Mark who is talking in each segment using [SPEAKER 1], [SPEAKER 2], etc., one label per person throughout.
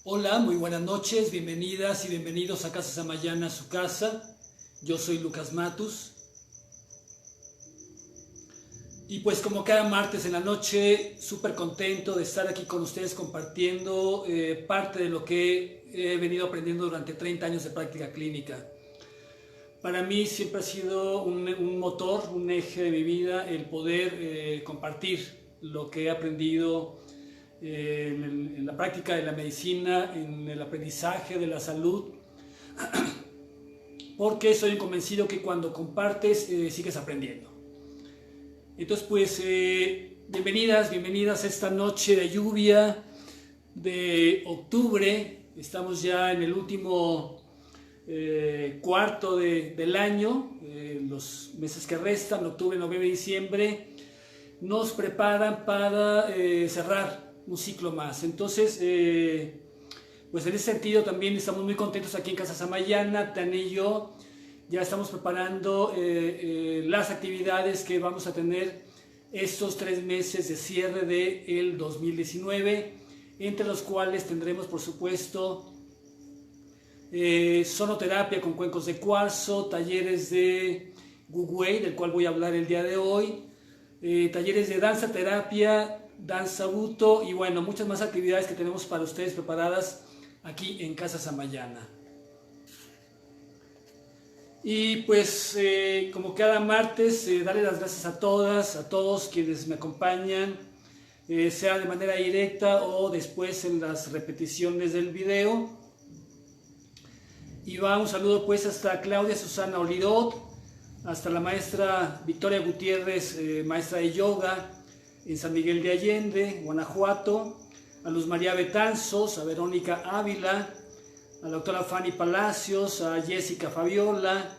[SPEAKER 1] Hola, muy buenas noches, bienvenidas y bienvenidos a Casa Samayana, su casa. Yo soy Lucas Matus. Y pues como cada martes en la noche, súper contento de estar aquí con ustedes compartiendo parte de lo que he venido aprendiendo durante 30 años de práctica clínica. Para mí siempre ha sido un motor, un eje de mi vida, el poder compartir lo que he aprendido en la práctica de la medicina, en el aprendizaje de la salud, porque soy convencido que cuando compartes sigues aprendiendo. Entonces pues bienvenidas a esta noche de lluvia de octubre. Estamos ya en el último cuarto del año, los meses que restan, octubre, noviembre y diciembre, nos preparan para cerrar un ciclo más. Entonces, pues en ese sentido también estamos muy contentos aquí en Casa Samayana. Tan y yo ya estamos preparando las actividades que vamos a tener estos 3 meses de cierre del 2019, entre los cuales tendremos, por supuesto, sonoterapia con cuencos de cuarzo, talleres de Wu Wei, del cual voy a hablar el día de hoy, talleres de danza terapia, danza buto y bueno, muchas más actividades que tenemos para ustedes preparadas aquí en Casa Samayana. Y pues como cada martes, darle las gracias a todas, a todos quienes me acompañan, sea de manera directa o después en las repeticiones del video. Y va un saludo pues hasta Claudia Susana Olidot, hasta la maestra Victoria Gutiérrez, maestra de yoga en San Miguel de Allende, Guanajuato, a Luz María Betanzos, a Verónica Ávila, a la doctora Fanny Palacios, a Jessica Fabiola,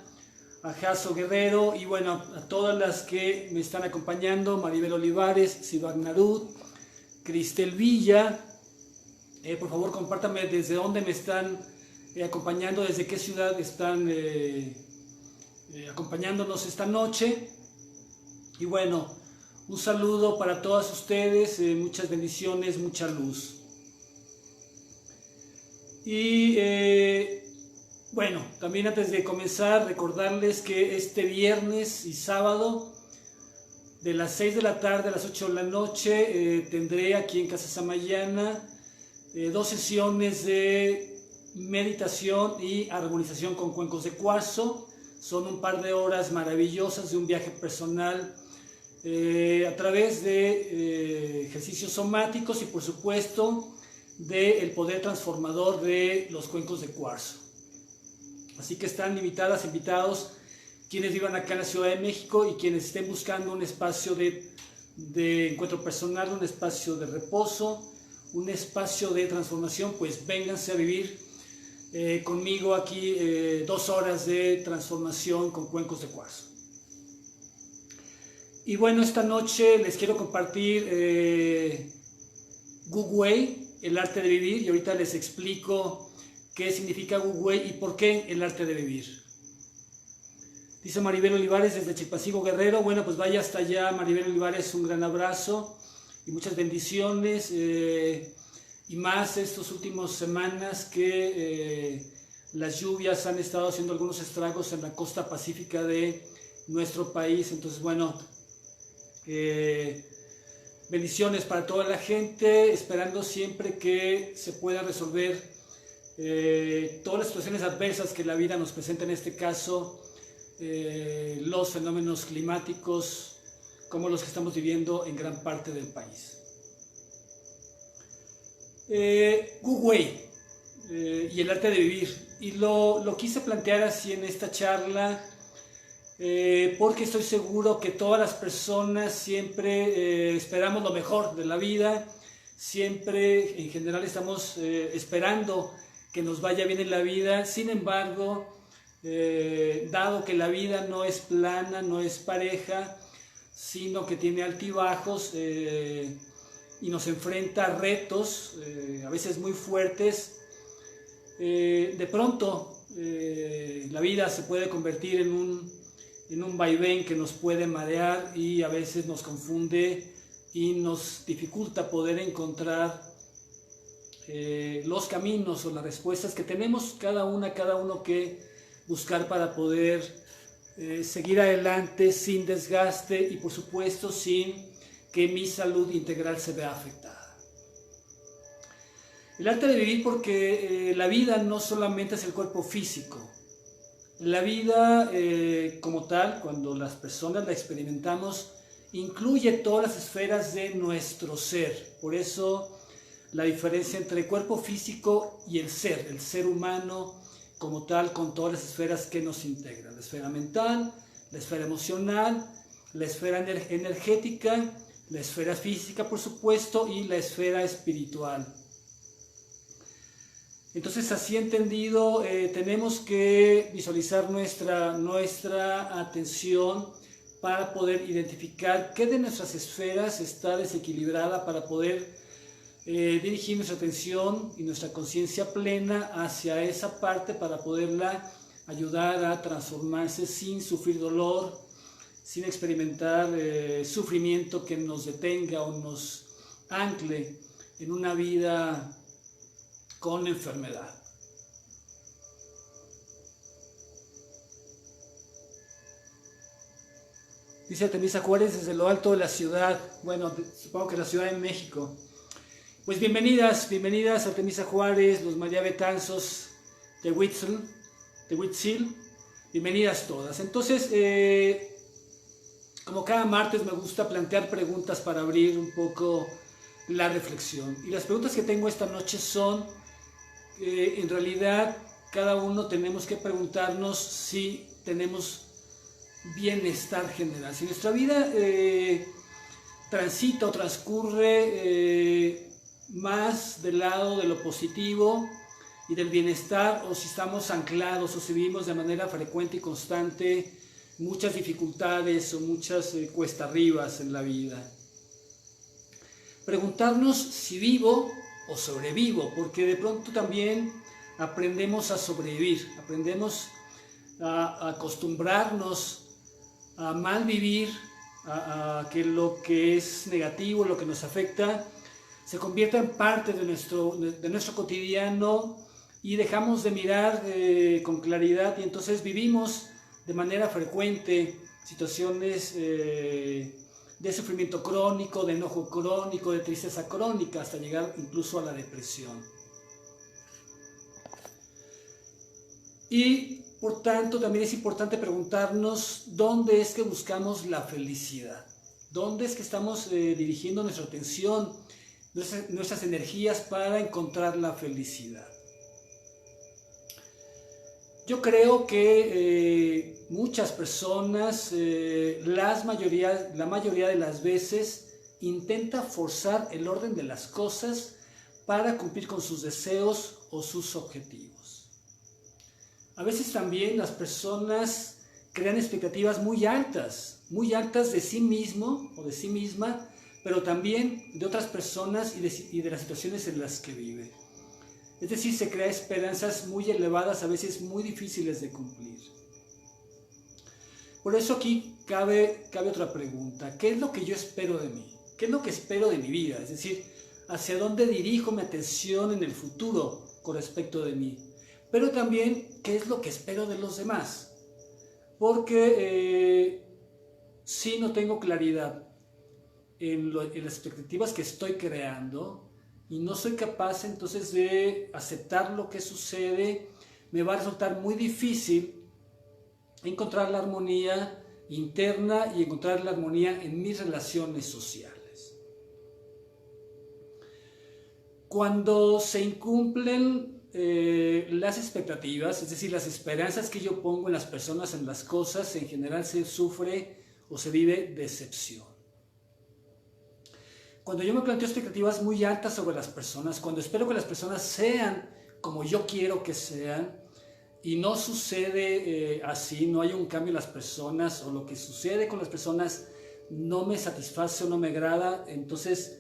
[SPEAKER 1] a Jaso Guerrero y bueno, a todas las que me están acompañando, Maribel Olivares, Sivan Narud, Cristel Villa. Por favor compártanme desde dónde me están acompañando, desde qué ciudad están acompañándonos esta noche. Y bueno, un saludo para todas ustedes, muchas bendiciones, mucha luz. Y bueno, también antes de comenzar, recordarles que este viernes y sábado, de las 6 de la tarde a las 8 de la noche, tendré aquí en Casa Samayana 2 sesiones de meditación y armonización con cuencos de cuarzo. Son un par de horas maravillosas de un viaje personal a través de ejercicios somáticos y por supuesto del poder transformador de los cuencos de cuarzo. Así que están invitadas, invitados quienes vivan acá en la Ciudad de México y quienes estén buscando un espacio de encuentro personal, un espacio de reposo, un espacio de transformación, pues vénganse a vivir conmigo aquí 2 horas de transformación con cuencos de cuarzo. Y bueno, esta noche les quiero compartir Wu Wei, el arte de vivir, y ahorita les explico qué significa Wu Wei y por qué el arte de vivir. Dice Maribel Olivares desde Chilpancingo Guerrero. Bueno, pues vaya hasta allá, Maribel Olivares, un gran abrazo y muchas bendiciones. Y más estas últimas semanas que las lluvias han estado haciendo algunos estragos en la costa pacífica de nuestro país. Entonces, bueno, bendiciones para toda la gente, esperando siempre que se pueda resolver todas las situaciones adversas que la vida nos presenta, en este caso los fenómenos climáticos como los que estamos viviendo en gran parte del país. Wu Wei y el arte de vivir, y lo quise plantear así en esta charla porque estoy seguro que todas las personas siempre esperamos lo mejor de la vida, siempre en general estamos esperando que nos vaya bien en la vida. Sin embargo, dado que la vida no es plana, no es pareja, sino que tiene altibajos y nos enfrenta a retos a veces muy fuertes, de pronto la vida se puede convertir en un vaivén que nos puede marear y a veces nos confunde y nos dificulta poder encontrar los caminos o las respuestas que tenemos cada uno que buscar para poder seguir adelante sin desgaste y por supuesto sin que mi salud integral se vea afectada. El arte de vivir, porque la vida no solamente es el cuerpo físico. La vida como tal, cuando las personas la experimentamos, incluye todas las esferas de nuestro ser. Por eso la diferencia entre el cuerpo físico y el ser humano como tal, con todas las esferas que nos integran. La esfera mental, la esfera emocional, la esfera energética, la esfera física, por supuesto, y la esfera espiritual. Entonces, así entendido, tenemos que visualizar nuestra atención para poder identificar qué de nuestras esferas está desequilibrada para poder dirigir nuestra atención y nuestra conciencia plena hacia esa parte para poderla ayudar a transformarse sin sufrir dolor, sin experimentar sufrimiento que nos detenga o nos ancle en una vida con enfermedad. Dice Artemisa Juárez desde lo alto de la ciudad, bueno, supongo que la Ciudad de México. Pues bienvenidas Artemisa Juárez, Luz María Betanzos, de Huitzil, bienvenidas todas. Entonces, como cada martes me gusta plantear preguntas para abrir un poco la reflexión. Y las preguntas que tengo esta noche son, en realidad, cada uno tenemos que preguntarnos si tenemos bienestar general. Si nuestra vida transita o transcurre más del lado de lo positivo y del bienestar, o si estamos anclados o si vivimos de manera frecuente y constante muchas dificultades o muchas cuesta arribas en la vida. Preguntarnos si vivo o sobrevivo, porque de pronto también aprendemos a sobrevivir, aprendemos a acostumbrarnos a mal vivir, a que lo que es negativo, lo que nos afecta, se convierta en parte de nuestro cotidiano y dejamos de mirar con claridad, y entonces vivimos de manera frecuente situaciones de sufrimiento crónico, de enojo crónico, de tristeza crónica, hasta llegar incluso a la depresión. Y por tanto también es importante preguntarnos dónde es que buscamos la felicidad, dónde es que estamos dirigiendo nuestra atención, nuestras energías para encontrar la felicidad. Yo creo que muchas personas, la mayoría de las veces, intenta forzar el orden de las cosas para cumplir con sus deseos o sus objetivos. A veces también las personas crean expectativas muy altas de sí mismo o de sí misma, pero también de otras personas y de las situaciones en las que vive. Es decir, se crean esperanzas muy elevadas, a veces muy difíciles de cumplir. Por eso aquí cabe otra pregunta. ¿Qué es lo que yo espero de mí? ¿Qué es lo que espero de mi vida? Es decir, ¿hacia dónde dirijo mi atención en el futuro con respecto de mí? Pero también, ¿qué es lo que espero de los demás? Porque si no tengo claridad en las expectativas que estoy creando y no soy capaz entonces de aceptar lo que sucede, me va a resultar muy difícil encontrar la armonía interna y encontrar la armonía en mis relaciones sociales. Cuando se incumplen las expectativas, es decir, las esperanzas que yo pongo en las personas, en las cosas, en general se sufre o se vive decepción. Cuando yo me planteo expectativas muy altas sobre las personas, cuando espero que las personas sean como yo quiero que sean, y no sucede así, no hay un cambio en las personas, o lo que sucede con las personas no me satisface o no me agrada, entonces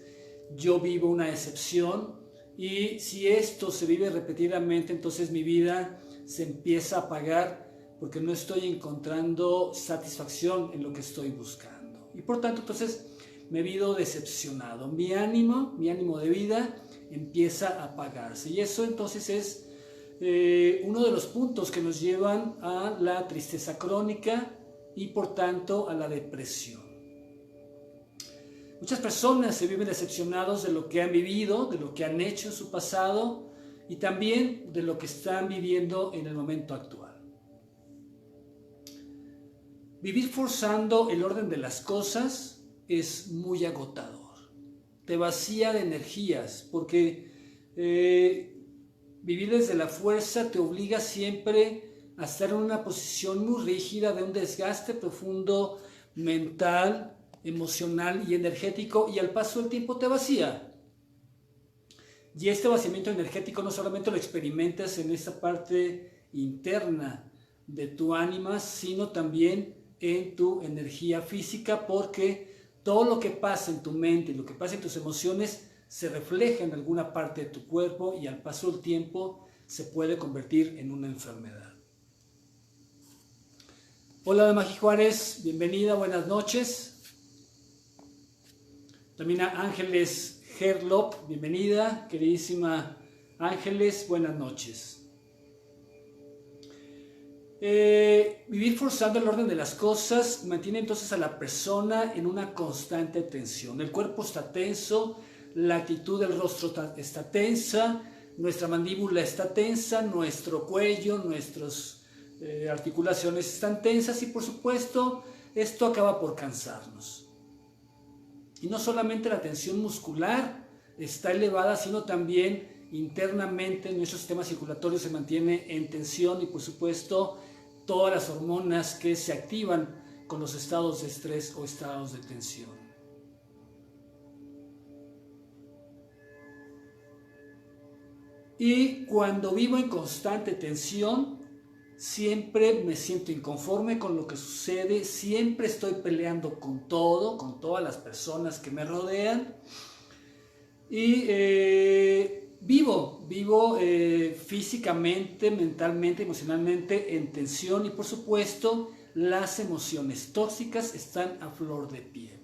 [SPEAKER 1] yo vivo una decepción, y si esto se vive repetidamente, entonces mi vida se empieza a apagar porque no estoy encontrando satisfacción en lo que estoy buscando. Y por tanto, entonces me vivo decepcionado. Mi ánimo de vida empieza a apagarse. Y eso entonces es uno de los puntos que nos llevan a la tristeza crónica y por tanto a la depresión. Muchas personas se viven decepcionados de lo que han vivido, de lo que han hecho en su pasado y también de lo que están viviendo en el momento actual. Vivir forzando el orden de las cosas es muy agotador. Te vacía de energías porque vivir desde la fuerza te obliga siempre a estar en una posición muy rígida de un desgaste profundo mental, emocional y energético, y al paso del tiempo te vacía. Y este vaciamiento energético no solamente lo experimentas en esa parte interna de tu ánima, sino también en tu energía física, porque todo lo que pasa en tu mente y lo que pasa en tus emociones se refleja en alguna parte de tu cuerpo y al paso del tiempo se puede convertir en una enfermedad. Hola Maggie Juárez, bienvenida, buenas noches. También a Ángeles Gerlop, bienvenida, queridísima Ángeles, buenas noches. Vivir forzando el orden de las cosas mantiene entonces a la persona en una constante tensión. El cuerpo está tenso, la actitud del rostro está tensa, nuestra mandíbula está tensa, nuestro cuello, nuestras articulaciones están tensas y por supuesto esto acaba por cansarnos. Y no solamente la tensión muscular está elevada, sino también internamente nuestro sistema circulatorio se mantiene en tensión y por supuesto todas las hormonas que se activan con los estados de estrés o estados de tensión. Y cuando vivo en constante tensión, siempre me siento inconforme con lo que sucede, siempre estoy peleando con todo, con todas las personas que me rodean y vivo físicamente, mentalmente, emocionalmente en tensión y por supuesto las emociones tóxicas están a flor de piel.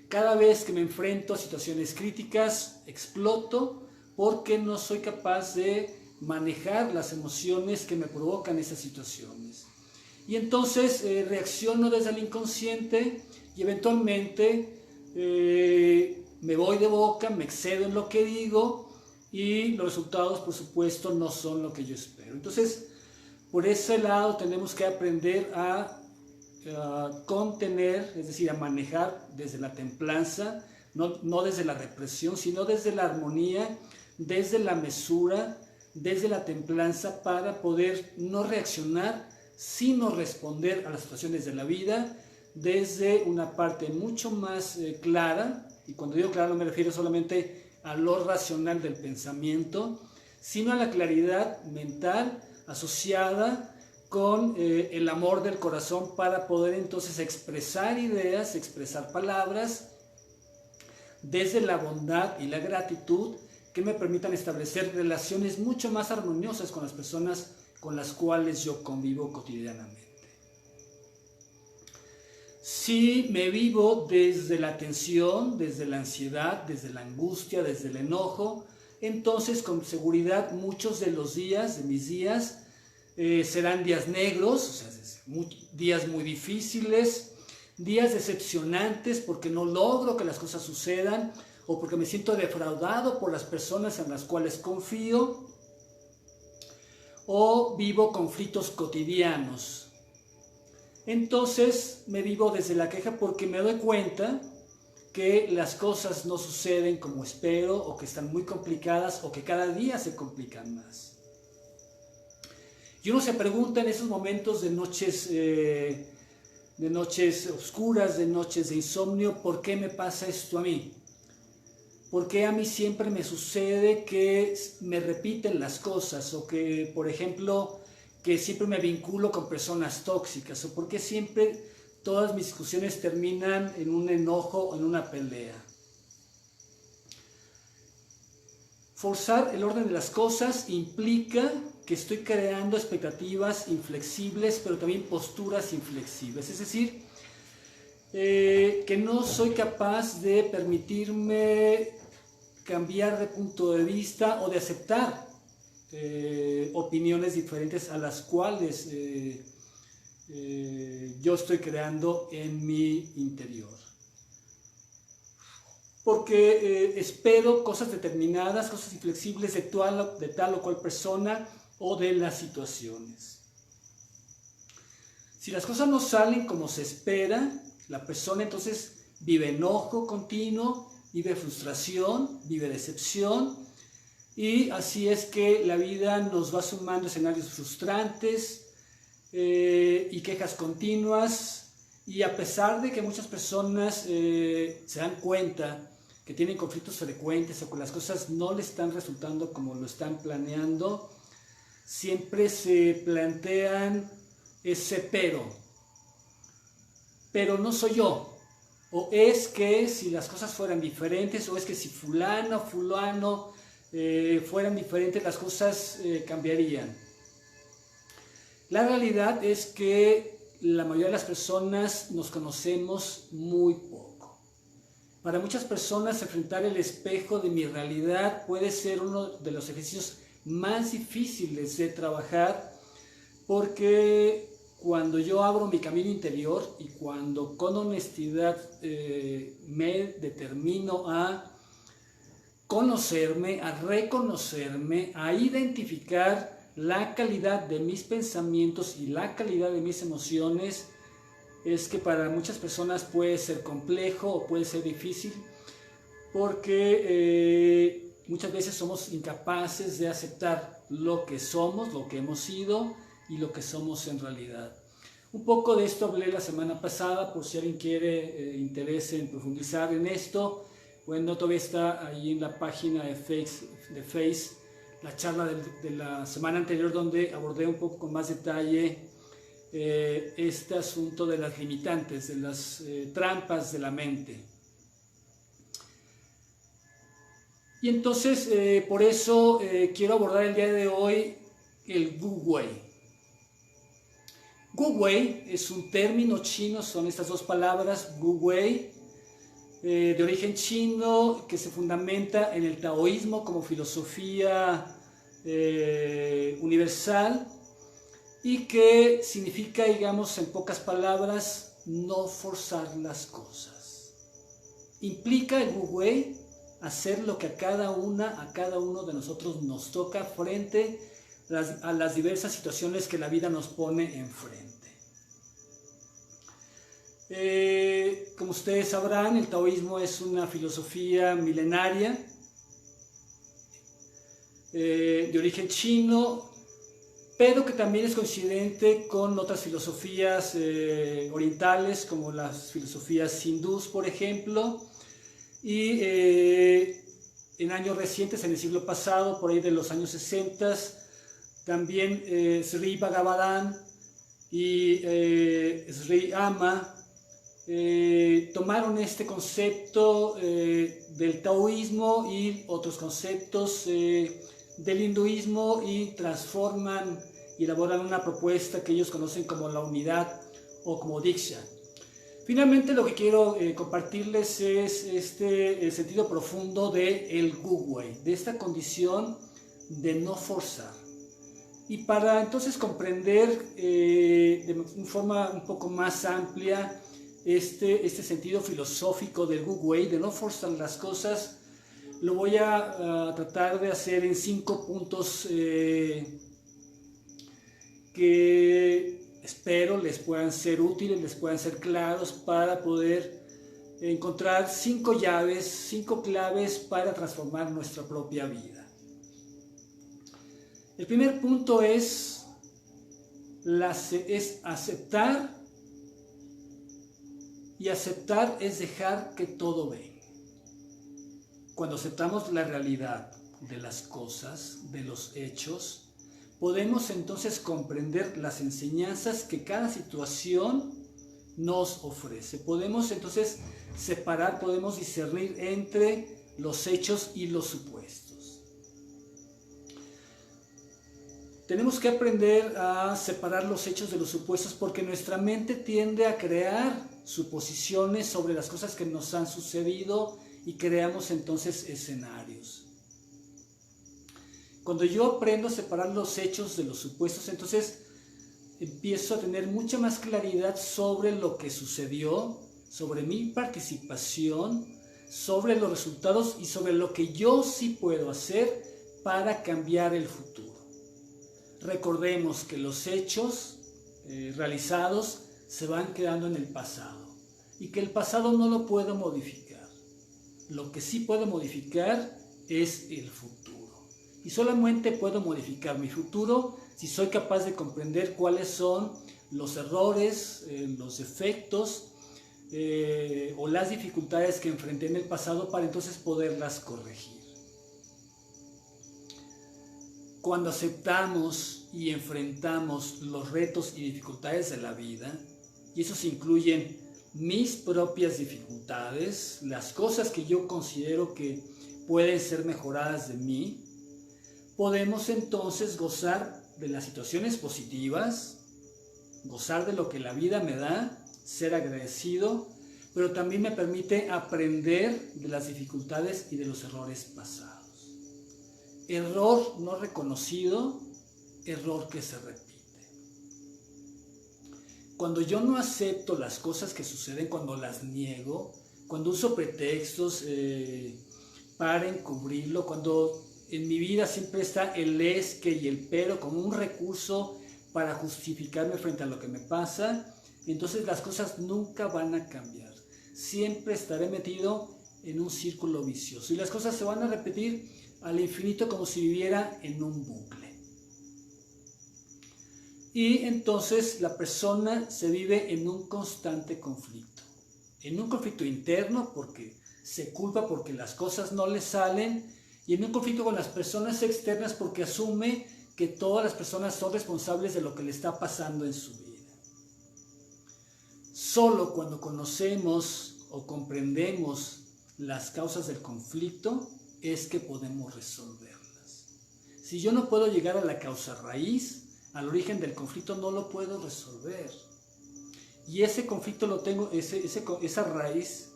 [SPEAKER 1] Cada vez que me enfrento a situaciones críticas exploto porque no soy capaz de manejar las emociones que me provocan esas situaciones. Y entonces reacciono desde el inconsciente y eventualmente me voy de boca, me excedo en lo que digo y los resultados por supuesto no son lo que yo espero. Entonces por ese lado tenemos que aprender a contener, es decir, a manejar desde la templanza, no desde la represión, sino desde la armonía, desde la mesura, desde la templanza para poder no reaccionar, sino responder a las situaciones de la vida desde una parte mucho más clara, y cuando digo clara no me refiero solamente a lo racional del pensamiento, sino a la claridad mental asociada con el amor del corazón para poder entonces expresar ideas, expresar palabras desde la bondad y la gratitud que me permitan establecer relaciones mucho más armoniosas con las personas con las cuales yo convivo cotidianamente. Si me vivo desde la tensión, desde la ansiedad, desde la angustia, desde el enojo, entonces con seguridad muchos de los días, de mis días, serán días negros, o sea, días muy difíciles, días decepcionantes porque no logro que las cosas sucedan, o porque me siento defraudado por las personas en las cuales confío, o vivo conflictos cotidianos. Entonces me vivo desde la queja porque me doy cuenta que las cosas no suceden como espero, o que están muy complicadas, o que cada día se complican más. Y uno se pregunta en esos momentos de noches oscuras, de noches de insomnio, ¿por qué me pasa esto a mí? ¿Por qué a mí siempre me sucede que me repiten las cosas? O que, por ejemplo, que siempre me vinculo con personas tóxicas. ¿O por qué siempre todas mis discusiones terminan en un enojo o en una pelea? Forzar el orden de las cosas implica que estoy creando expectativas inflexibles, pero también posturas inflexibles. Es decir, que no soy capaz de permitirme cambiar de punto de vista o de aceptar opiniones diferentes a las cuales yo estoy creando en mi interior. Porque espero cosas determinadas, cosas inflexibles de tal o cual persona o de las situaciones. Si las cosas no salen como se espera, la persona entonces vive enojo continuo, vive frustración, vive decepción, y así es que la vida nos va sumando escenarios frustrantes y quejas continuas, y a pesar de que muchas personas se dan cuenta que tienen conflictos frecuentes o que las cosas no le están resultando como lo están planeando, siempre se plantean ese pero no soy yo, o es que si las cosas fueran diferentes, o es que si fulano fueran diferentes, las cosas cambiarían. La realidad es que la mayoría de las personas nos conocemos muy poco. Para muchas personas, enfrentar el espejo de mi realidad puede ser uno de los ejercicios más difíciles de trabajar, porque cuando yo abro mi camino interior y cuando con honestidad me determino a conocerme, a reconocerme, a identificar la calidad de mis pensamientos y la calidad de mis emociones, es que para muchas personas puede ser complejo o puede ser difícil, porque muchas veces somos incapaces de aceptar lo que somos, lo que hemos sido y lo que somos en realidad. Un poco de esto hablé la semana pasada, por si alguien quiere interese en profundizar en esto. Bueno, todavía está ahí en la página de Face la charla de la semana anterior, donde abordé un poco con más detalle este asunto de las limitantes, de las trampas de la mente. Y entonces, por eso quiero abordar el día de hoy el Wu Wei. Wu Wei es un término chino, son estas dos palabras, Wu Wei, de origen chino, que se fundamenta en el taoísmo como filosofía universal, y que significa, digamos, en pocas palabras, no forzar las cosas. Implica el Wu Wei hacer lo que a cada uno de nosotros nos toca frente a las diversas situaciones que la vida nos pone enfrente. Como ustedes sabrán, el taoísmo es una filosofía milenaria de origen chino, pero que también es coincidente con otras filosofías orientales, como las filosofías hindús, por ejemplo, y en años recientes, en el siglo pasado, por ahí de los años 60, también Sri Bhagavatam y Sri Ama tomaron este concepto del taoísmo y otros conceptos del hinduismo y transforman y elaboran una propuesta que ellos conocen como la unidad o como Diksha. Finalmente, lo que quiero compartirles es el sentido profundo del Wu Wei, de esta condición de no forzar. Y para entonces comprender de forma un poco más amplia este sentido filosófico del Wu Wei, de no forzar las cosas, lo voy a tratar de hacer en 5 puntos que espero les puedan ser útiles, les puedan ser claros, para poder encontrar 5 llaves, 5 claves para transformar nuestra propia vida. El primer punto es aceptar, y aceptar es dejar que todo venga. Cuando aceptamos la realidad de las cosas, de los hechos, podemos entonces comprender las enseñanzas que cada situación nos ofrece. Podemos entonces separar, podemos discernir entre los hechos y los supuestos. Tenemos que aprender a separar los hechos de los supuestos, porque nuestra mente tiende a crear suposiciones sobre las cosas que nos han sucedido y creamos entonces escenarios. Cuando yo aprendo a separar los hechos de los supuestos, entonces empiezo a tener mucha más claridad sobre lo que sucedió, sobre mi participación, sobre los resultados y sobre lo que yo sí puedo hacer para cambiar el futuro. Recordemos que los hechos realizados se van quedando en el pasado y que el pasado no lo puedo modificar. Lo que sí puedo modificar es el futuro. Y solamente puedo modificar mi futuro si soy capaz de comprender cuáles son los errores, los defectos o las dificultades que enfrenté en el pasado para entonces poderlas corregir. Cuando aceptamos y enfrentamos los retos y dificultades de la vida, y esos incluyen mis propias dificultades, las cosas que yo considero que pueden ser mejoradas de mí, podemos entonces gozar de las situaciones positivas, gozar de lo que la vida me da, ser agradecido, pero también me permite aprender de las dificultades y de los errores pasados. Error no reconocido, error que se repite. Cuando yo no acepto las cosas que suceden, cuando las niego, cuando uso pretextos para encubrirlo, cuando en mi vida siempre está el es, que y el pero como un recurso para justificarme frente a lo que me pasa, entonces las cosas nunca van a cambiar. Siempre estaré metido en un círculo vicioso y las cosas se van a repetir al infinito como si viviera en un bucle. Y entonces la persona se vive en un constante conflicto. En un conflicto interno porque se culpa porque las cosas no le salen, y en un conflicto con las personas externas porque asume que todas las personas son responsables de lo que le está pasando en su vida. Solo cuando conocemos o comprendemos las causas del conflicto es que podemos resolverlas. Si yo no puedo llegar a la causa raíz, al origen del conflicto, no lo puedo resolver. Y ese conflicto lo tengo, esa raíz,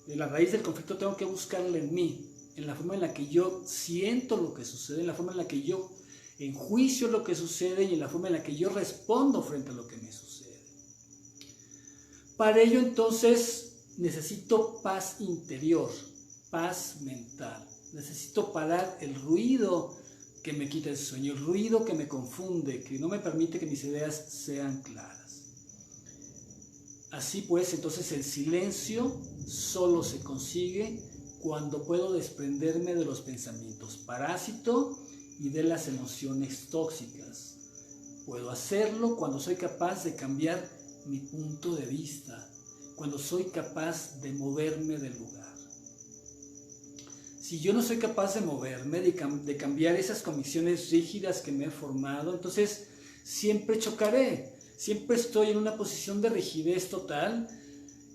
[SPEAKER 1] la raíz del conflicto tengo que buscarla en mí, en la forma en la que yo siento lo que sucede, en la forma en la que yo enjuicio lo que sucede y en la forma en la que yo respondo frente a lo que me sucede. Para ello entonces necesito paz interior, paz mental. Necesito parar el ruido que me quita el sueño, el ruido que me confunde, que no me permite que mis ideas sean claras. Así pues, entonces el silencio solo se consigue cuando puedo desprenderme de los pensamientos parásitos y de las emociones tóxicas. Puedo hacerlo cuando soy capaz de cambiar mi punto de vista, cuando soy capaz de moverme del lugar. Si yo no soy capaz de moverme, de cambiar esas convicciones rígidas que me he formado, entonces siempre chocaré, siempre estoy en una posición de rigidez total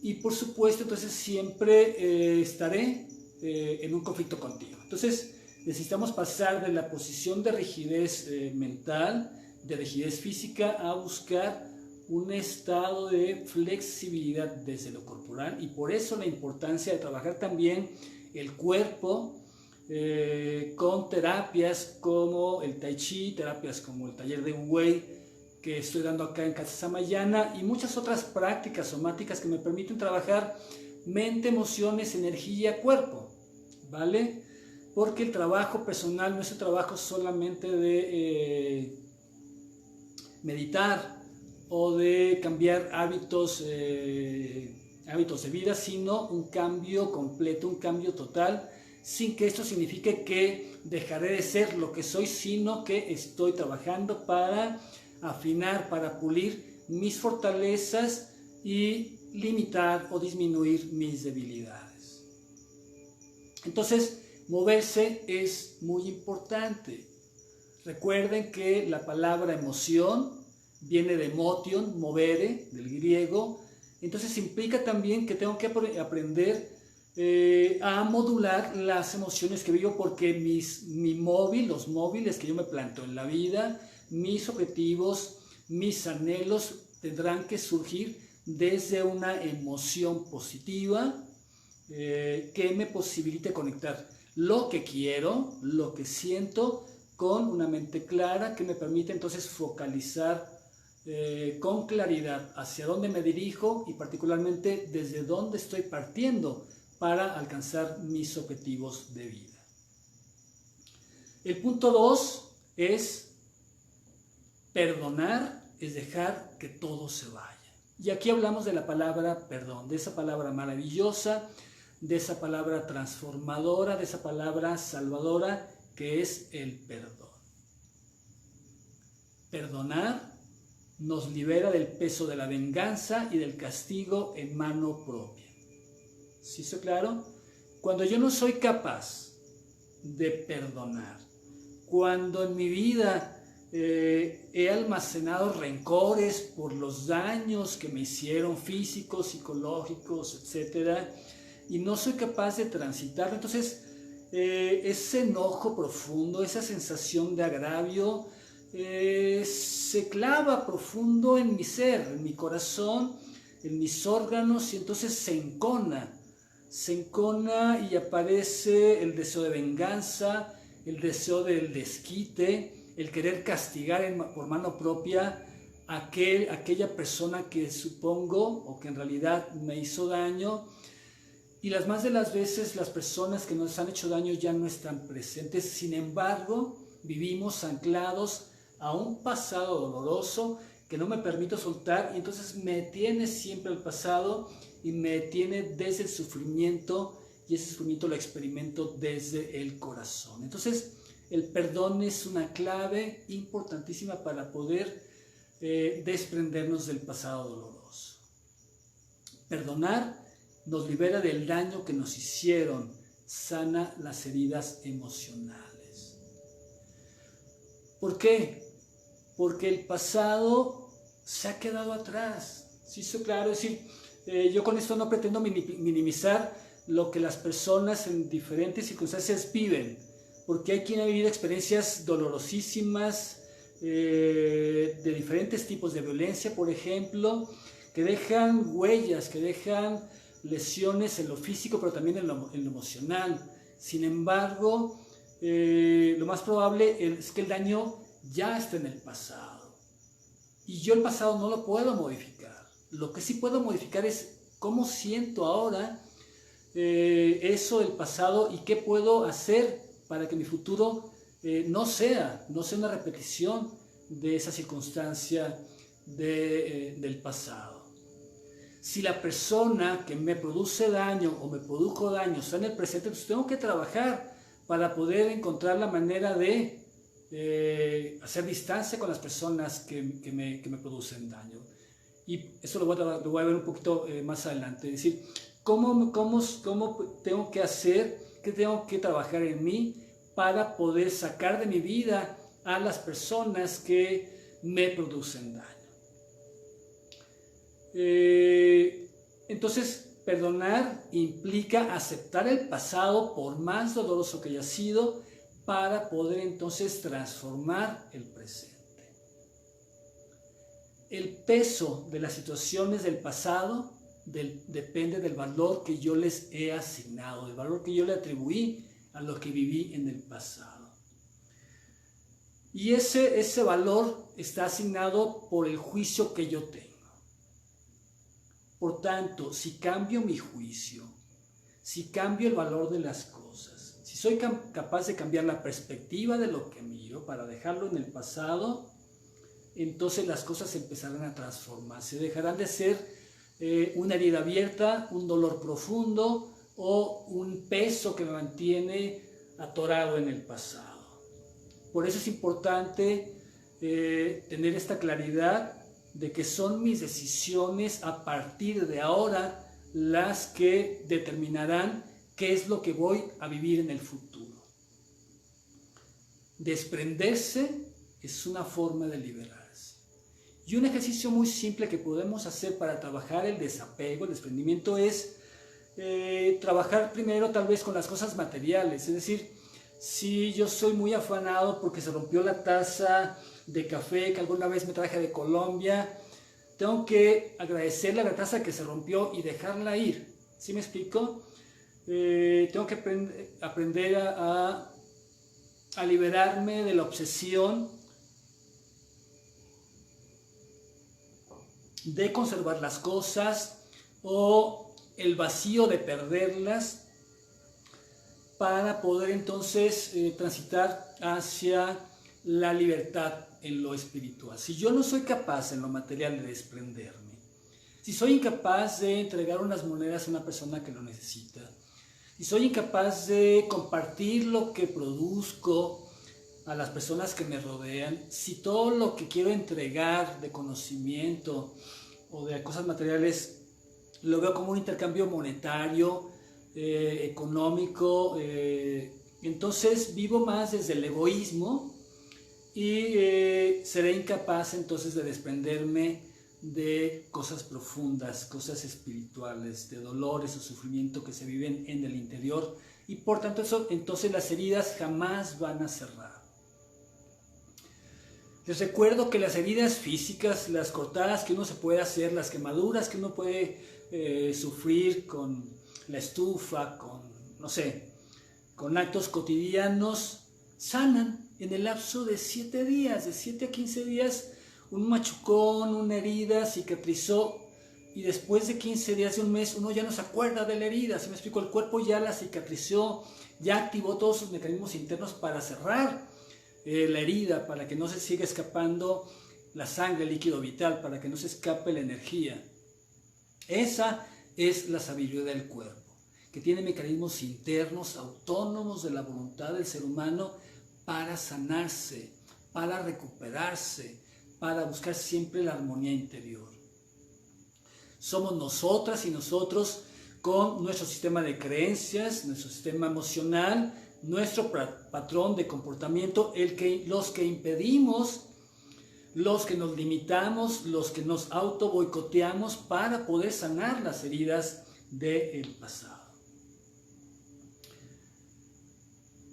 [SPEAKER 1] y por supuesto entonces siempre estaré en un conflicto contigo. Entonces necesitamos pasar de la posición de rigidez mental, de rigidez física, a buscar un estado de flexibilidad desde lo corporal, y por eso la importancia de trabajar también el cuerpo con terapias como el Tai Chi, terapias como el taller de Wei que estoy dando acá en Casa Samayana y muchas otras prácticas somáticas que me permiten trabajar mente, emociones, energía, cuerpo, ¿vale? Porque el trabajo personal no es un trabajo solamente de meditar o de cambiar hábitos de vida, sino un cambio completo, un cambio total, sin que esto signifique que dejaré de ser lo que soy, sino que estoy trabajando para afinar, para pulir mis fortalezas y limitar o disminuir mis debilidades. Entonces, moverse es muy importante. Recuerden que la palabra emoción viene de motion, movere, del griego. Entonces implica también que tengo que aprender a modular las emociones que vivo, porque los móviles que yo me planteo en la vida, mis objetivos, mis anhelos tendrán que surgir desde una emoción positiva que me posibilite conectar lo que quiero, lo que siento, con una mente clara que me permite entonces focalizar con claridad hacia dónde me dirijo y particularmente desde dónde estoy partiendo para alcanzar mis objetivos de vida. El punto 2 es perdonar, es dejar que todo se vaya. Y aquí hablamos de la palabra perdón, de esa palabra maravillosa, de esa palabra transformadora, de esa palabra salvadora que es el perdón. Perdonar nos libera del peso de la venganza y del castigo en mano propia. ¿Sí está claro? Cuando yo no soy capaz de perdonar, cuando en mi vida he almacenado rencores por los daños que me hicieron físicos, psicológicos, etcétera, y no soy capaz de transitarlo, entonces ese enojo profundo, esa sensación de agravio, se clava profundo en mi ser, en mi corazón, en mis órganos, y entonces se encona y aparece el deseo de venganza, el deseo del desquite, el querer castigar por mano propia a aquella persona que supongo o que en realidad me hizo daño. Y las más de las veces las personas que nos han hecho daño ya no están presentes, sin embargo vivimos anclados a un pasado doloroso que no me permito soltar, y entonces me tiene siempre el pasado y me tiene desde el sufrimiento, y ese sufrimiento lo experimento desde el corazón. Entonces el perdón es una clave importantísima para poder desprendernos del pasado doloroso. Perdonar nos libera del daño que nos hicieron, sana las heridas emocionales. ¿Por qué? Porque el pasado se ha quedado atrás. ¿Sí está claro? Es decir, yo con esto no pretendo minimizar lo que las personas en diferentes circunstancias viven, porque hay quien ha vivido experiencias dolorosísimas de diferentes tipos de violencia, por ejemplo, que dejan huellas, que dejan lesiones en lo físico, pero también en lo emocional. Sin embargo, lo más probable es que el daño ya está en el pasado. Y yo el pasado no lo puedo modificar. Lo que sí puedo modificar es cómo siento ahora eso del pasado y qué puedo hacer para que mi futuro no sea una repetición de esa circunstancia del pasado. Si la persona que me produce daño o me produjo daño está en el presente, pues tengo que trabajar para poder encontrar la manera de hacer distancia con las personas que me producen daño. Y eso lo voy a ver un poquito más adelante. Es decir, ¿cómo tengo que hacer, qué tengo que trabajar en mí para poder sacar de mi vida a las personas que me producen daño? Entonces, perdonar implica aceptar el pasado por más doloroso que haya sido para poder entonces transformar el presente. El peso de las situaciones del pasado depende del valor que yo les he asignado, del valor que yo le atribuí a lo que viví en el pasado. Y ese valor está asignado por el juicio que yo tengo. Por tanto, si cambio mi juicio, si cambio el valor de las cosas, si soy capaz de cambiar la perspectiva de lo que miro para dejarlo en el pasado, entonces las cosas empezarán a transformarse, dejarán de ser una herida abierta, un dolor profundo o un peso que me mantiene atorado en el pasado. Por eso es importante tener esta claridad de que son mis decisiones a partir de ahora las que determinarán qué es lo que voy a vivir en el futuro. Desprenderse es una forma de liberarse. Y un ejercicio muy simple que podemos hacer para trabajar el desapego, el desprendimiento, es trabajar primero tal vez con las cosas materiales. Es decir, si yo soy muy afanado porque se rompió la taza de café que alguna vez me traje de Colombia, tengo que agradecerle a la taza que se rompió y dejarla ir. ¿Sí me explico? tengo que aprender a liberarme de la obsesión de conservar las cosas o el vacío de perderlas, para poder entonces transitar hacia la libertad en lo espiritual. Si yo no soy capaz en lo material de desprenderme, si soy incapaz de entregar unas monedas a una persona que lo necesita, si soy incapaz de compartir lo que produzco a las personas que me rodean, si todo lo que quiero entregar de conocimiento o de cosas materiales lo veo como un intercambio monetario, económico, entonces vivo más desde el egoísmo y seré incapaz entonces de desprenderme de cosas profundas, cosas espirituales, de dolores o sufrimiento que se viven en el interior, y por tanto entonces las heridas jamás van a cerrar. Les recuerdo que las heridas físicas, las cortadas que uno se puede hacer, las quemaduras que uno puede sufrir con la estufa, no sé, con actos cotidianos, sanan en el lapso de 7 días, de 7 a 15 días. Un machucón, una herida cicatrizó y después de 15 días, de un mes, uno ya no se acuerda de la herida. ¿Sí me explico? El cuerpo ya la cicatrizó, ya activó todos sus mecanismos internos para cerrar la herida, para que no se siga escapando la sangre, el líquido vital, para que no se escape la energía. Esa es la sabiduría del cuerpo, que tiene mecanismos internos autónomos de la voluntad del ser humano para sanarse, para recuperarse, para buscar siempre la armonía interior. Somos nosotras y nosotros, con nuestro sistema de creencias, nuestro sistema emocional, nuestro patrón de comportamiento, los que impedimos, los que nos limitamos, los que nos auto boicoteamos para poder sanar las heridas del pasado.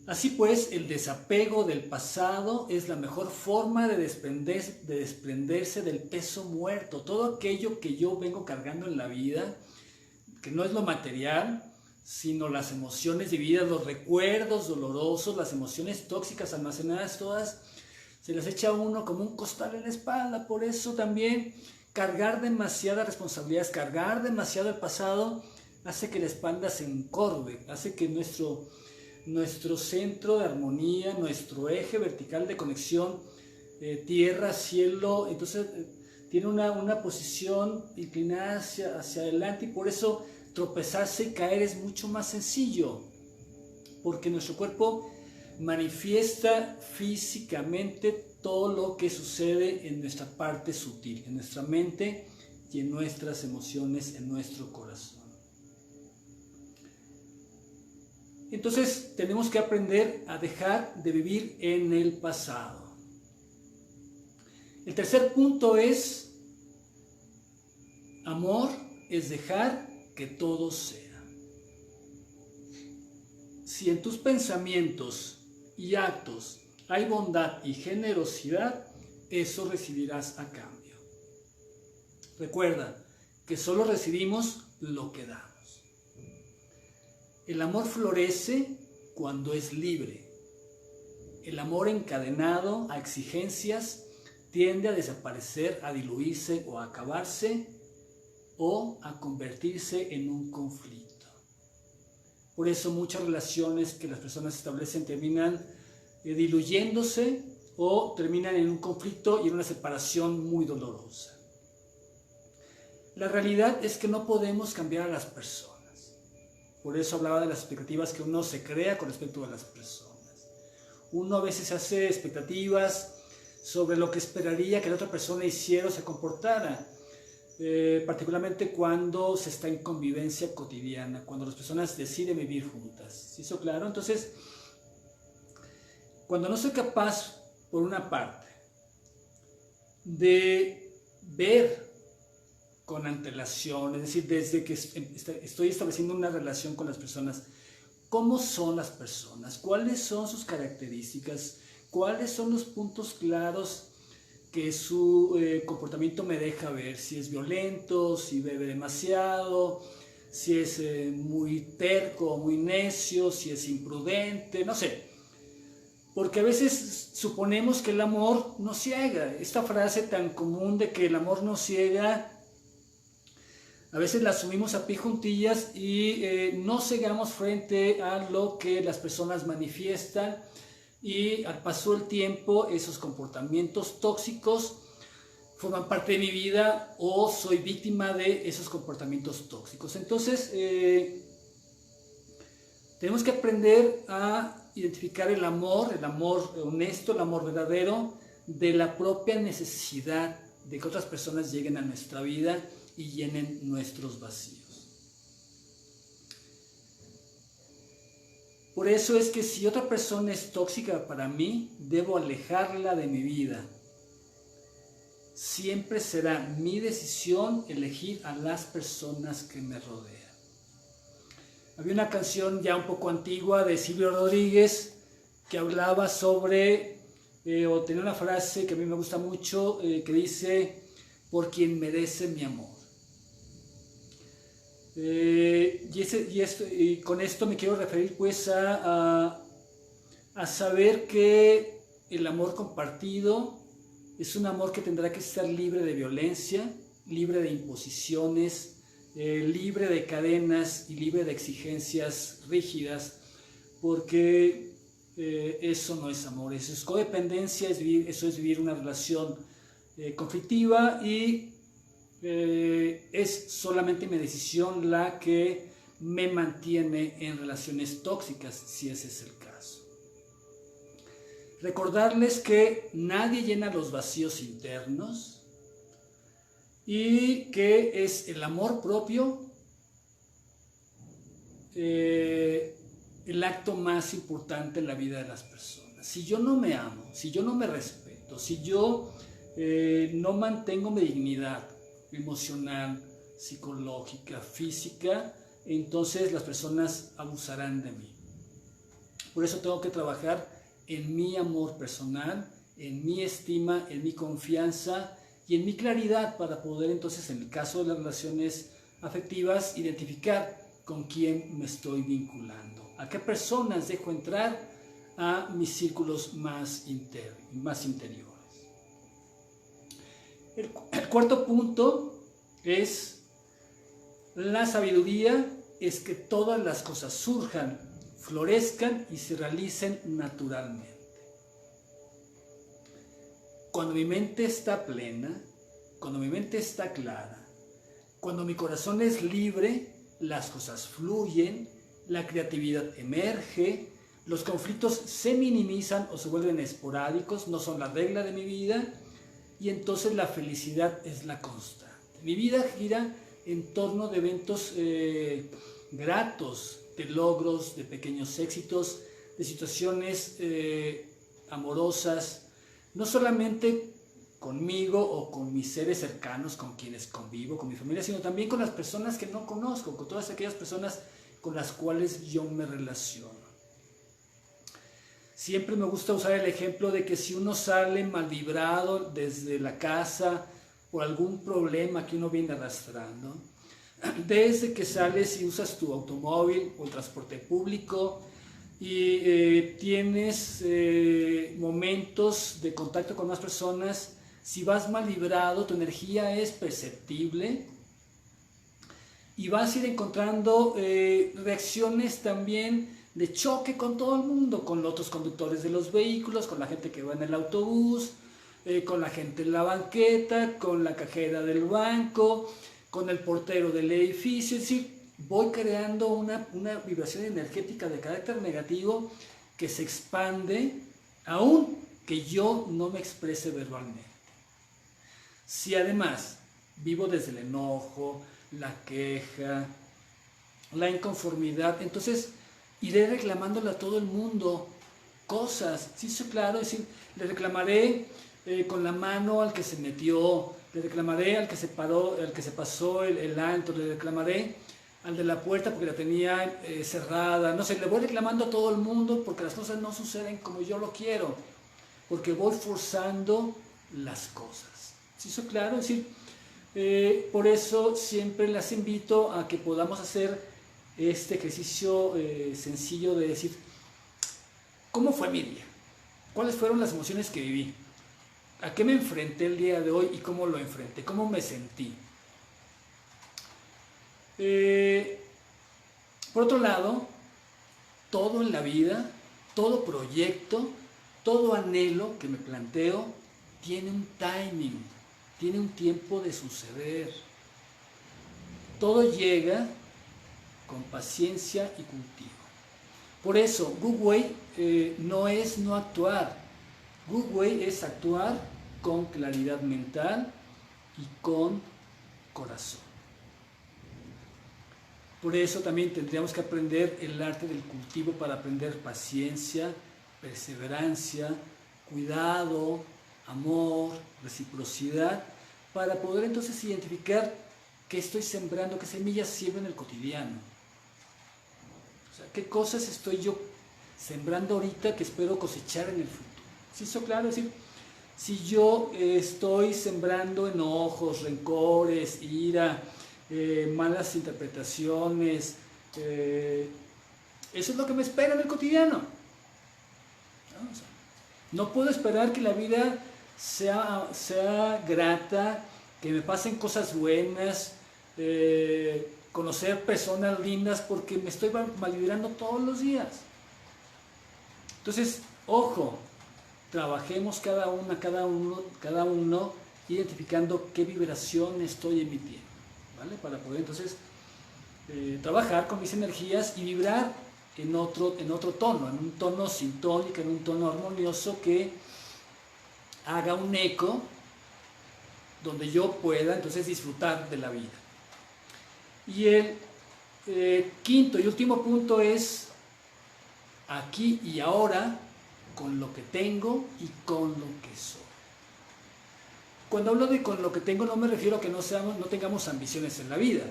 [SPEAKER 1] Así pues, el desapego del pasado es la mejor forma de desprenderse del peso muerto. Todo aquello que yo vengo cargando en la vida, que no es lo material, sino las emociones vividas, los recuerdos dolorosos, las emociones tóxicas almacenadas todas, se las echa a uno como un costal en la espalda. Por eso también cargar demasiadas responsabilidades, cargar demasiado el pasado, hace que la espalda se encorve, hace que nuestro centro de armonía, nuestro eje vertical de conexión, tierra, cielo, entonces tiene una posición inclinada hacia adelante, y por eso tropezarse y caer es mucho más sencillo, porque nuestro cuerpo manifiesta físicamente todo lo que sucede en nuestra parte sutil, en nuestra mente y en nuestras emociones, en nuestro corazón. Entonces tenemos que aprender a dejar de vivir en el pasado. El tercer punto es: amor es dejar que todo sea. Si en tus pensamientos y actos hay bondad y generosidad, eso recibirás a cambio. Recuerda que solo recibimos lo que damos. El amor florece cuando es libre. El amor encadenado a exigencias tiende a desaparecer, a diluirse o a acabarse, o a convertirse en un conflicto. Por eso muchas relaciones que las personas establecen terminan diluyéndose o terminan en un conflicto y en una separación muy dolorosa. La realidad es que no podemos cambiar a las personas. Por eso hablaba de las expectativas que uno se crea con respecto a las personas. Uno a veces hace expectativas sobre lo que esperaría que la otra persona hiciera o se comportara, particularmente cuando se está en convivencia cotidiana, cuando las personas deciden vivir juntas. ¿Sí hizo claro? Entonces, cuando no soy capaz, por una parte, de ver con antelación, es decir, desde que estoy estableciendo una relación con las personas, cómo son las personas, cuáles son sus características, cuáles son los puntos claros que su comportamiento me deja ver, si es violento, si bebe demasiado, si es muy terco, muy necio, si es imprudente, no sé. Porque a veces suponemos que el amor nos ciega. Esta frase tan común de que el amor nos ciega, a veces la asumimos a pie juntillas y no cegamos frente a lo que las personas manifiestan, y al paso del tiempo esos comportamientos tóxicos forman parte de mi vida o soy víctima de esos comportamientos tóxicos. Entonces tenemos que aprender a identificar el amor honesto, el amor verdadero, de la propia necesidad de que otras personas lleguen a nuestra vida y llenen nuestros vacíos. Por eso es que si otra persona es tóxica para mí, debo alejarla de mi vida. Siempre será mi decisión elegir a las personas que me rodean. Había una canción ya un poco antigua de Silvio Rodríguez que hablaba sobre, o tenía una frase que a mí me gusta mucho, que dice: por quien merece mi amor. Y con esto me quiero referir pues a saber que el amor compartido es un amor que tendrá que estar libre de violencia, libre de imposiciones, libre de cadenas y libre de exigencias rígidas, porque eso no es amor, eso es codependencia, eso es vivir una relación conflictiva, y es solamente mi decisión la que me mantiene en relaciones tóxicas, si ese es el caso. Recordarles que nadie llena los vacíos internos y que es el amor propio el acto más importante en la vida de las personas. Si yo no me amo, si yo no me respeto, si yo no mantengo mi dignidad emocional, psicológica, física, entonces las personas abusarán de mí. Por eso tengo que trabajar en mi amor personal, en mi estima, en mi confianza y en mi claridad, para poder entonces, en el caso de las relaciones afectivas, identificar con quién me estoy vinculando, a qué personas dejo entrar a mis círculos más interiores. El cuarto punto es: la sabiduría es que todas las cosas surjan, florezcan y se realicen naturalmente. Cuando mi mente está plena, cuando mi mente está clara, cuando mi corazón es libre, las cosas fluyen, la creatividad emerge, los conflictos se minimizan o se vuelven esporádicos, no son la regla de mi vida, y entonces la felicidad es la constante. Mi vida gira en torno de eventos gratos, de logros, de pequeños éxitos, de situaciones amorosas, no solamente conmigo o con mis seres cercanos, con quienes convivo, con mi familia, sino también con las personas que no conozco, con todas aquellas personas con las cuales yo me relaciono. Siempre me gusta usar el ejemplo de que si uno sale mal vibrado desde la casa por algún problema que uno viene arrastrando, desde que sales y usas tu automóvil o el transporte público y tienes momentos de contacto con más personas, si vas mal vibrado, tu energía es perceptible y vas a ir encontrando reacciones también de choque con todo el mundo, con los otros conductores de los vehículos, con la gente que va en el autobús, con la gente en la banqueta, con la cajera del banco, con el portero del edificio. Es decir, voy creando una vibración energética de carácter negativo que se expande aun que yo no me exprese verbalmente. Si además vivo desde el enojo, la queja, la inconformidad, entonces iré reclamándole a todo el mundo cosas. Sí, claro, es decir, le reclamaré con la mano al que se metió, le reclamaré al que se paró, al que se pasó el alto, le reclamaré al de la puerta porque la tenía cerrada, no sé, le voy reclamando a todo el mundo porque las cosas no suceden como yo lo quiero, porque voy forzando las cosas. ¿Sí, eso claro? Es decir, Por eso siempre las invito a que podamos hacer este ejercicio sencillo de decir, ¿cómo fue mi día? ¿Cuáles fueron las emociones que viví? ¿A qué me enfrenté el día de hoy y cómo lo enfrenté? ¿Cómo me sentí? Por otro lado, todo en la vida, todo proyecto, todo anhelo que me planteo, tiene un timing, tiene un tiempo de suceder. Todo llega con paciencia y cultivo. Por eso, Good Way no es no actuar. Good Way es actuar con claridad mental y con corazón. Por eso también tendríamos que aprender el arte del cultivo para aprender paciencia, perseverancia, cuidado, amor, reciprocidad, para poder entonces identificar qué estoy sembrando, qué semillas siembro en el cotidiano. O sea, qué cosas estoy yo sembrando ahorita que espero cosechar en el futuro. ¿Sí eso claro? Es decir, si yo estoy sembrando enojos, rencores, ira, malas interpretaciones, eso es lo que me espera en el cotidiano. ¿No? O sea, no puedo esperar que la vida sea grata, que me pasen cosas buenas, conocer personas lindas, porque me estoy malvibrando todos los días. Entonces, ojo, trabajemos cada uno identificando qué vibración estoy emitiendo, ¿vale? Para poder entonces trabajar con mis energías y vibrar en otro tono, en un tono sintónico, en un tono armonioso que haga un eco donde yo pueda entonces disfrutar de la vida. Y el quinto y último punto es aquí y ahora, con lo que tengo y con lo que soy. Cuando hablo de con lo que tengo no me refiero a que no tengamos ambiciones en la vida,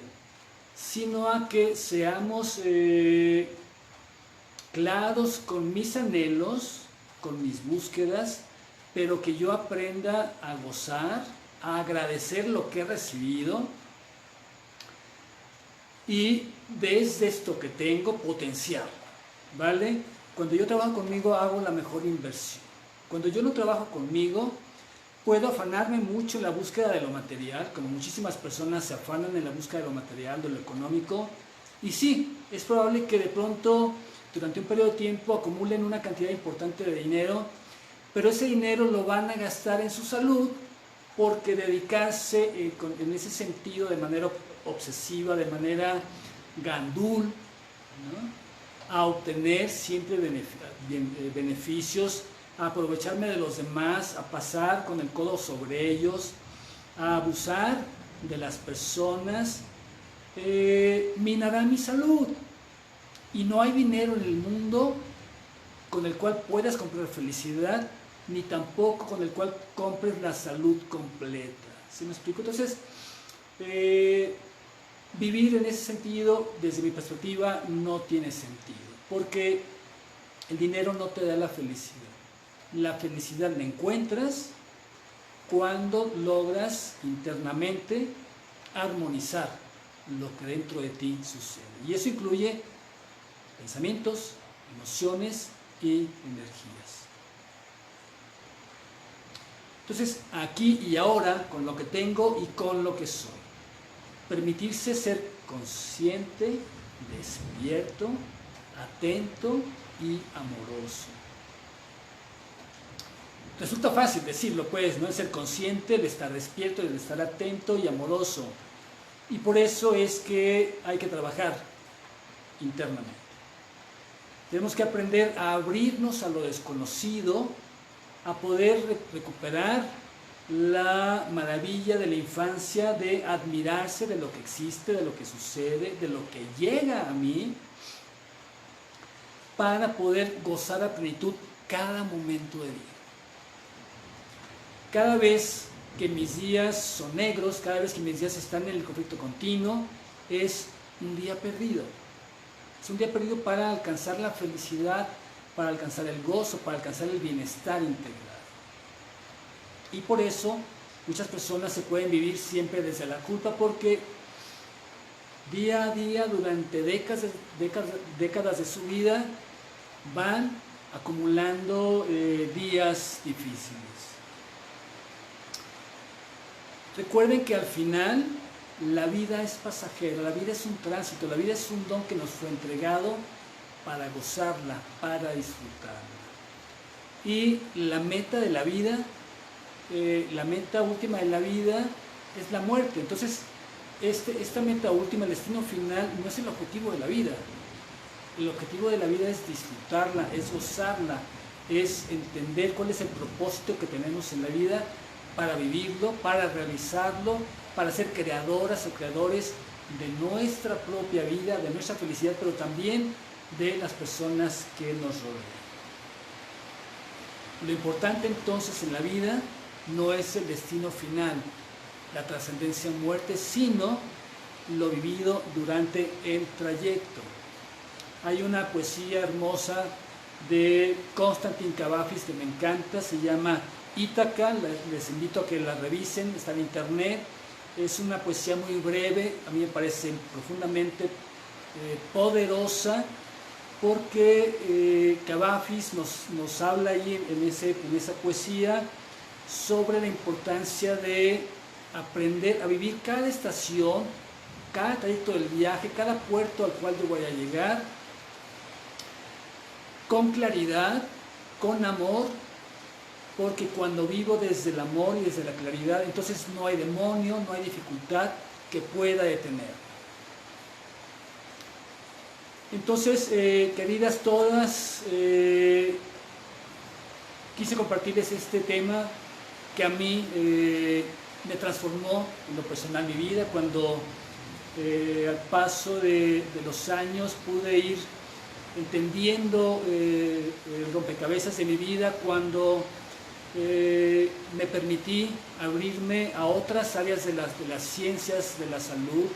[SPEAKER 1] sino a que seamos claros con mis anhelos, con mis búsquedas, pero que yo aprenda a gozar, a agradecer lo que he recibido y desde esto que tengo potenciarlo, ¿vale? Cuando yo trabajo conmigo hago la mejor inversión. Cuando yo no trabajo conmigo, puedo afanarme mucho en la búsqueda de lo material, como muchísimas personas se afanan en la búsqueda de lo material, de lo económico, y sí, es probable que de pronto durante un periodo de tiempo acumulen una cantidad importante de dinero, pero ese dinero lo van a gastar en su salud porque dedicarse en ese sentido de manera obsesiva, de manera gandul, ¿no?, a obtener siempre beneficios, a aprovecharme de los demás, a pasar con el codo sobre ellos, a abusar de las personas, minará mi salud. Y no hay dinero en el mundo con el cual puedas comprar felicidad, ni tampoco con el cual compres la salud completa. ¿Sí me explico? Entonces, vivir en ese sentido, desde mi perspectiva, no tiene sentido, porque el dinero no te da la felicidad. La felicidad la encuentras cuando logras internamente armonizar lo que dentro de ti sucede. Y eso incluye pensamientos, emociones y energías. Entonces, aquí y ahora, con lo que tengo y con lo que soy. Permitirse ser consciente, despierto, atento y amoroso. Resulta fácil decirlo, pues, ¿no? El ser consciente, el estar despierto, el estar atento y amoroso. Y por eso es que hay que trabajar internamente. Tenemos que aprender a abrirnos a lo desconocido, a poder recuperar la maravilla de la infancia, de admirarse de lo que existe, de lo que sucede, de lo que llega a mí, para poder gozar a plenitud cada momento de vida. Cada vez que mis días son negros, cada vez que mis días están en el conflicto continuo, es un día perdido. Es un día perdido para alcanzar la felicidad, para alcanzar el gozo, para alcanzar el bienestar integral. Y por eso muchas personas se pueden vivir siempre desde la culpa porque día a día, durante décadas de su vida, van acumulando días difíciles. Recuerden que al final la vida es pasajera, la vida es un tránsito, la vida es un don que nos fue entregado para gozarla, para disfrutarla. Y la meta de la vida, la meta última de la vida es la muerte. Entonces, esta meta última, el destino final, no es el objetivo de la vida. El objetivo de la vida es disfrutarla, es gozarla, es entender cuál es el propósito que tenemos en la vida para vivirlo, para realizarlo, para ser creadoras o creadores de nuestra propia vida, de nuestra felicidad, pero también de las personas que nos rodean. Lo importante entonces en la vida no es el destino final, la trascendencia en muerte, sino lo vivido durante el trayecto. Hay una poesía hermosa de Constantin Cavafis que me encanta, se llama Ítaca, les invito a que la revisen, está en internet. Es una poesía muy breve, a mí me parece profundamente poderosa, porque Cavafis nos habla ahí en esa poesía sobre la importancia de aprender a vivir cada estación, cada trayecto del viaje, cada puerto al cual yo voy a llegar, con claridad, con amor, porque cuando vivo desde el amor y desde la claridad, entonces no hay demonio, no hay dificultad que pueda detener. Entonces, queridas todas, quise compartirles este tema que a mí me transformó en lo personal mi vida, cuando al paso de los años pude ir entendiendo el rompecabezas de mi vida, cuando me permití abrirme a otras áreas de las ciencias de la salud,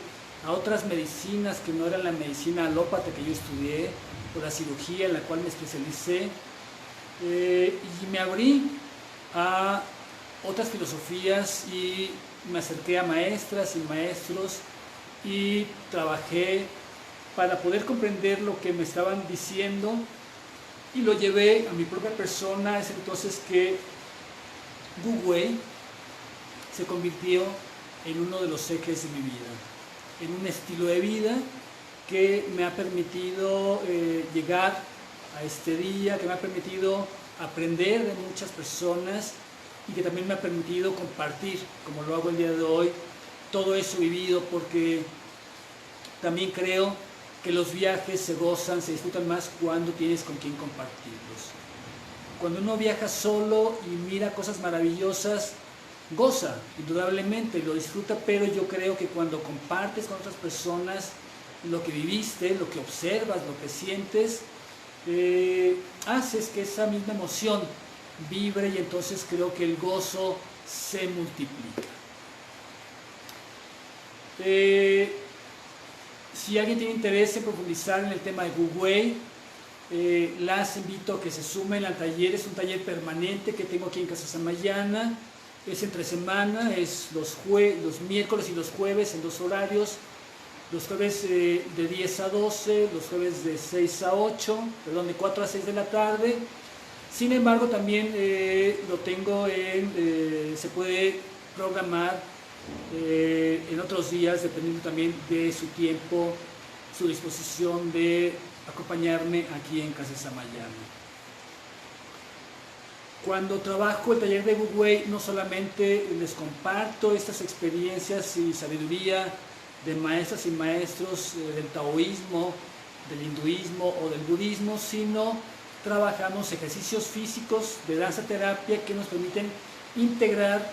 [SPEAKER 1] a otras medicinas que no eran la medicina alópata que yo estudié, o la cirugía en la cual me especialicé, y me abrí a otras filosofías y me acerqué a maestras y maestros y trabajé para poder comprender lo que me estaban diciendo y lo llevé a mi propia persona. Es entonces que Wu Wei se convirtió en uno de los ejes de mi vida, en un estilo de vida que me ha permitido llegar a este día, que me ha permitido aprender de muchas personas y que también me ha permitido compartir, como lo hago el día de hoy, todo eso vivido, porque también creo que los viajes se gozan, se disfrutan más cuando tienes con quien compartirlos. Cuando uno viaja solo y mira cosas maravillosas, goza, indudablemente, lo disfruta, pero yo creo que cuando compartes con otras personas lo que viviste, lo que observas, lo que sientes, haces que esa misma emoción vibre y entonces creo que el gozo se multiplica. Si alguien tiene interés en profundizar en el tema de Wu Wei, las invito a que se sumen al taller. Es un taller permanente que tengo aquí en Casa Samayana. Es entre semana, es los miércoles y los jueves en 2 horarios. Los jueves de 10 a 12, los jueves de 6 a 8, perdón, de 4 a 6 de la tarde. Sin embargo, también lo tengo se puede programar en otros días, dependiendo también de su tiempo, su disposición de acompañarme aquí en Casa Samayana. Cuando trabajo el taller de Wu Wei, no solamente les comparto estas experiencias y sabiduría de maestras y maestros del taoísmo, del hinduismo o del budismo, sino trabajamos ejercicios físicos de danza terapia que nos permiten integrar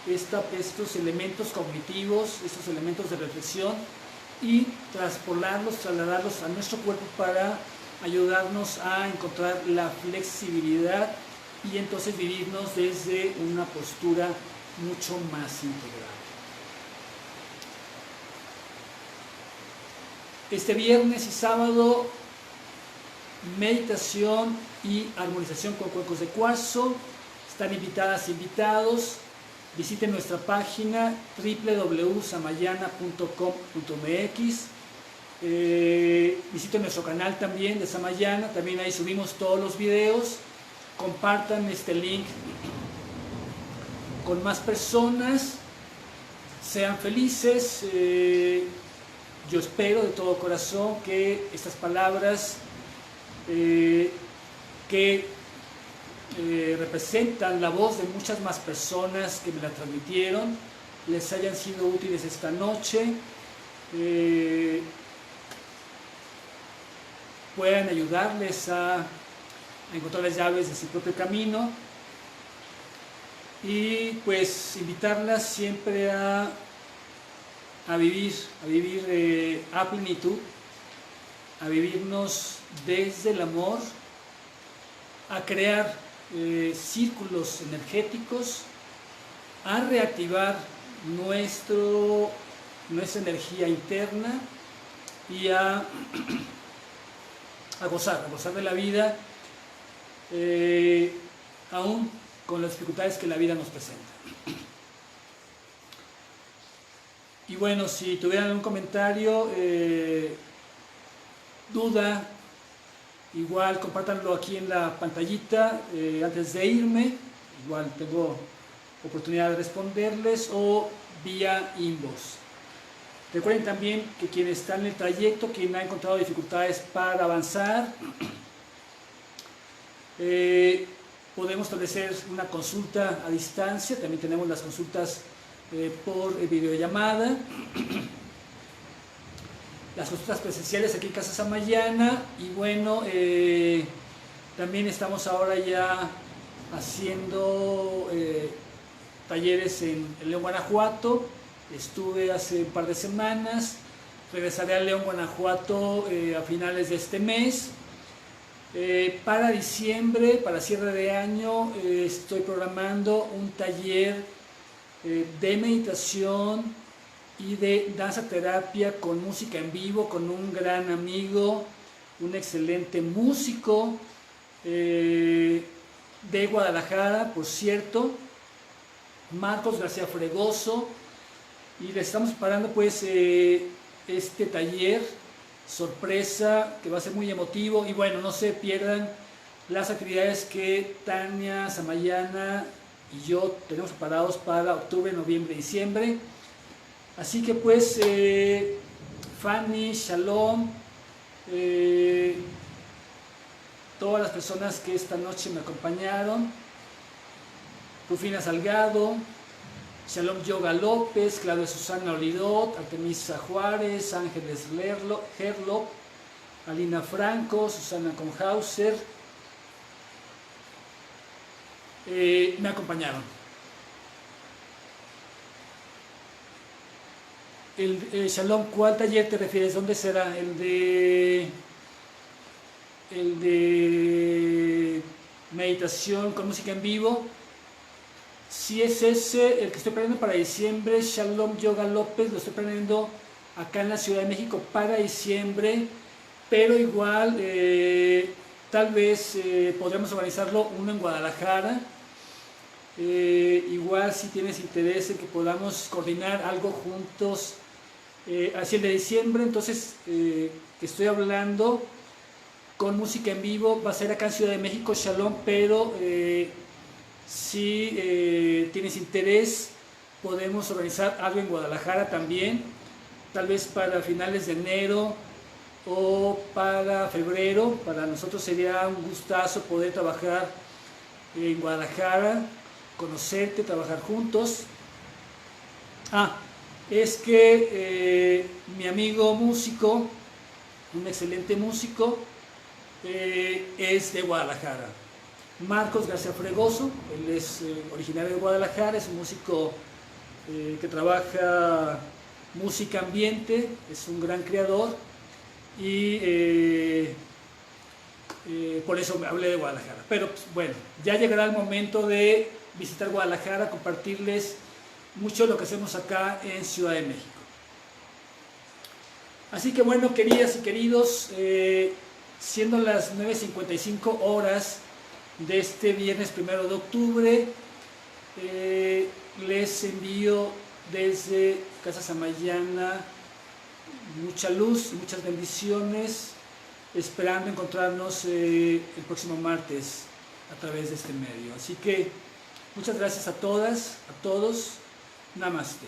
[SPEAKER 1] estos elementos cognitivos, estos elementos de reflexión y trasladarlos a nuestro cuerpo para ayudarnos a encontrar la flexibilidad y entonces vivirnos desde una postura mucho más integral. Este viernes y sábado, meditación y armonización con cuencos de cuarzo. Están invitadas e invitados. visiten nuestra página www.samayana.com.mx. Visiten nuestro canal también de Samayana, también ahí subimos todos los videos. Compartan este link con más personas, sean felices. Yo espero de todo corazón que estas palabras que representan la voz de muchas más personas que me la transmitieron les hayan sido útiles esta noche, puedan ayudarles a encontrar las llaves de su propio camino, y pues invitarlas siempre a vivir a plenitud, a vivirnos desde el amor, a crear círculos energéticos, a reactivar nuestra energía interna y a gozar de la vida, aún con las dificultades que la vida nos presenta. Y bueno, si tuvieran un comentario, duda, igual compártanlo aquí en la pantallita antes de irme, igual tengo oportunidad de responderles, o vía inbox. Recuerden también que quien está en el trayecto, quien ha encontrado dificultades para avanzar, podemos establecer una consulta a distancia. También tenemos las consultas por videollamada, las consultas presenciales aquí en Casa Samayana. Y bueno, también estamos ahora ya haciendo talleres en León, Guanajuato. Estuve hace un par de semanas, regresaré a León, Guanajuato a finales de este mes. Para diciembre, para cierre de año, estoy programando un taller de meditación y de danza terapia con música en vivo, con un gran amigo, un excelente músico de Guadalajara, por cierto, Marcos García Fregoso, y le estamos preparando pues este taller sorpresa que va a ser muy emotivo. Y bueno, no se pierdan las actividades que Tania Samayana y yo tenemos preparados para octubre, noviembre y diciembre. Así que pues Fanny, Shalom, todas las personas que esta noche me acompañaron, Rufina Salgado, Shalom Yoga López, Claudia Susana Olidot, Artemisa Juárez, Ángeles Herlop, Alina Franco, Susana Conhauser, me acompañaron. Shalom, ¿cuál taller te refieres? ¿Dónde será? El de meditación con música en vivo. Si es ese el que estoy planeando para diciembre, Shalom Yoga López, lo estoy planeando acá en la Ciudad de México para diciembre, pero igual tal vez podremos organizarlo uno en Guadalajara. Igual si tienes interés en que podamos coordinar algo juntos hacia el de diciembre, entonces estoy hablando con música en vivo, va a ser acá en Ciudad de México, Shalom, pero si tienes interés, podemos organizar algo en Guadalajara también, tal vez para finales de enero o para febrero. Para nosotros sería un gustazo poder trabajar en Guadalajara, conocerte, trabajar juntos. Es que mi amigo músico, un excelente músico, es de Guadalajara. Marcos García Fregoso, él es originario de Guadalajara, es un músico que trabaja música ambiente, es un gran creador, y por eso me hablé de Guadalajara. Pero pues, bueno, ya llegará el momento de visitar Guadalajara, compartirles mucho de lo que hacemos acá en Ciudad de México. Así que bueno, queridas y queridos, siendo las 9:55 horas de este viernes 1 de octubre, les envío desde Casa Samayana mucha luz, muchas bendiciones, esperando encontrarnos el próximo martes a través de este medio. Así que muchas gracias a todas, a todos. Namaste.